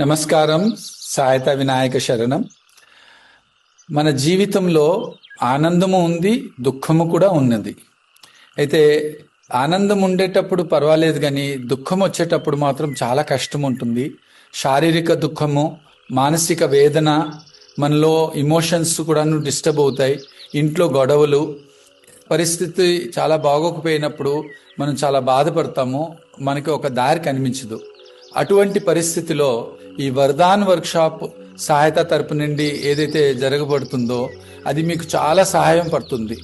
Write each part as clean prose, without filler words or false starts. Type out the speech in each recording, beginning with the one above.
నమస్కారం. సాయత వినాయక శరణం. మన జీవితంలో ఆనందము ఉంది, దుఃఖము కూడా ఉన్నది. అయితే ఆనందం ఉండేటప్పుడు పర్వాలేదు, కానీ దుఃఖం వచ్చేటప్పుడు మాత్రం చాలా కష్టం ఉంటుంది. శారీరక దుఃఖము, మానసిక వేదన, మనలో ఇమోషన్స్ కూడా డిస్టర్బ్ అవుతాయి. ఇంట్లో గొడవలు, పరిస్థితి చాలా బాగోకపోయినప్పుడు మనం చాలా బాధపడతాము. మనకి ఒక దారి కనిపించదు. అటువంటి పరిస్థితిలో ఈ వరదాన్ వర్క్షాప్ సహాయత తరపు నుండి ఏదైతే జరగబడుతుందో అది మీకు చాలా సహాయం పడుతుంది.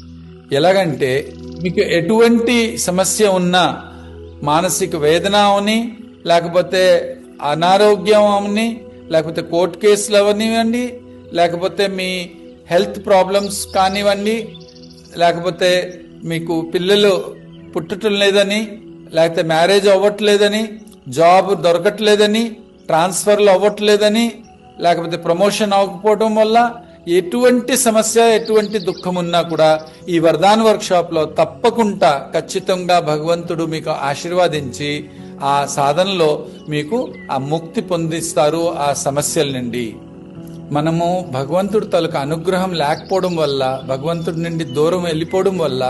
ఎలాగంటే, మీకు ఎటువంటి సమస్య ఉన్నా, మానసిక వేదన అవని, లేకపోతే అనారోగ్యం అవని, లేకపోతే కోర్టు కేసులు అవనివ్వండి, లేకపోతే మీ హెల్త్ ప్రాబ్లమ్స్ కానివ్వండి, లేకపోతే మీకు పిల్లలు పుట్టడం లేదని, లేకపోతే మ్యారేజ్ అవ్వట్లేదని, జాబ్ దొరకట్లేదని, ట్రాన్స్ఫర్లు అవ్వట్లేదని, లేకపోతే ప్రమోషన్ అవ్వకపోవడం వల్ల ఎటువంటి సమస్య, ఎటువంటి దుఃఖం ఉన్నా కూడా ఈ వరదాన్ వర్క్షాప్లో తప్పకుండా ఖచ్చితంగా భగవంతుడు మీకు ఆశీర్వాదించి ఆ సాధనలో మీకు ఆ ముక్తి పొందిస్తారు ఆ సమస్యల నుండి. మనము భగవంతుడి తాలూకు అనుగ్రహం లేకపోవడం వల్ల, భగవంతుడి నుండి దూరం వెళ్ళిపోవడం వల్ల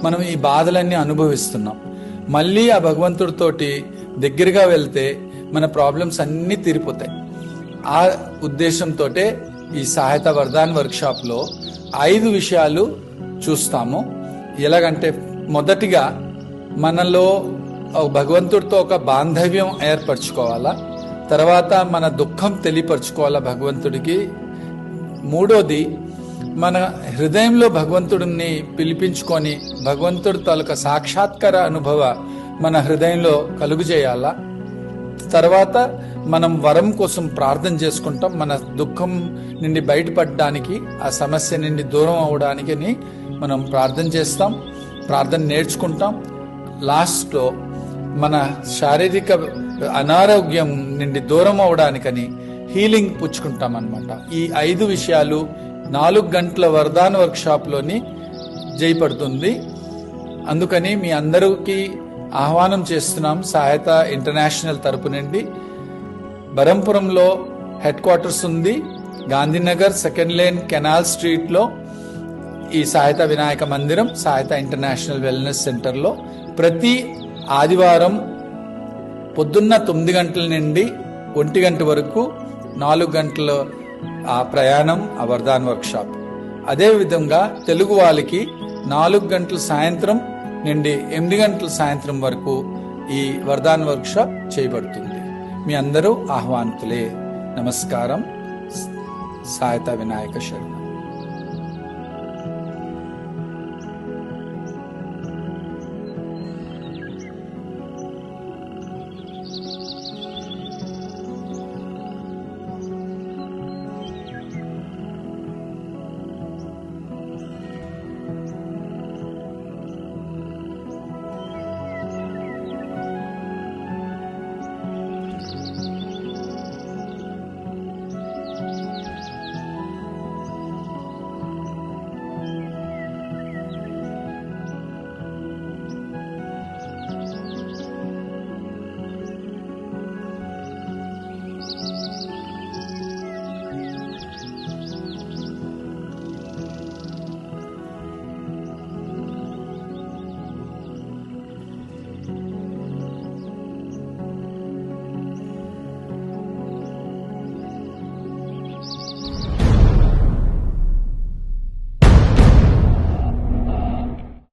మనం ఈ బాధలన్నీ అనుభవిస్తున్నాం. మళ్ళీ ఆ భగవంతుడితోటి దగ్గరగా వెళ్తే మన ప్రాబ్లమ్స్ అన్నీ తీరిపోతాయి. ఆ ఉద్దేశంతో ఈ సహాయత వరదాన్ వర్క్షాప్లో 5 విషయాలు చూస్తాము. ఎలాగంటే, మొదటిగా మనలో భగవంతుడితో ఒక బాంధవ్యం ఏర్పరచుకోవాలా. తర్వాత మన దుఃఖం తెలియపరచుకోవాలా భగవంతుడికి. మూడోది, మన హృదయంలో భగవంతుడిని పిలిపించుకొని భగవంతుడి తాలూకా సాక్షాత్కార అనుభవ మన హృదయంలో కలుగు చేయాలా. తర్వాత మనం వరం కోసం ప్రార్థన చేసుకుంటాం. మన దుఃఖం నుండి బయటపడడానికి, ఆ సమస్య నుండి దూరం అవడానికి మనం ప్రార్థన చేస్తాం, ప్రార్థన నేర్చుకుంటాం. లాస్ట్లో మన శారీరక అనారోగ్యం నుండి దూరం అవడానికని హీలింగ్ పుచ్చుకుంటాం అన్నమాట. ఈ 5 విషయాలు 4 గంటల వరదాన్ వర్క్షాప్లోని జయపడుతుంది. అందుకని మీ అందరికీ ఆహ్వానం చేస్తున్నాం. సహాయత ఇంటర్నేషనల్ తరపు నుండి బరంపురంలో హెడ్ క్వార్టర్స్ ఉంది. గాంధీనగర్ 2nd లేన్ కెనాల్ స్ట్రీట్లో ఈ సహాయత వినాయక మందిరం, సహాయత ఇంటర్నేషనల్ వెల్నెస్ సెంటర్లో ప్రతి ఆదివారం పొద్దున్న 9 గంటల నుండి 1 గంట వరకు 4 గంటల ఆ ప్రయాణం, ఆ వరదాన్ వర్క్షాప్. అదేవిధంగా తెలుగు వాళ్ళకి 4 గంటల సాయంత్రం నుండి 8 గంటల సాయంత్రం వరకు ఈ వరదాన్ వర్క్షాప్ చేయబడుతుంది. మీ అందరూ ఆహ్వానితులే. నమస్కారం. సహాయత వినాయక శరణం.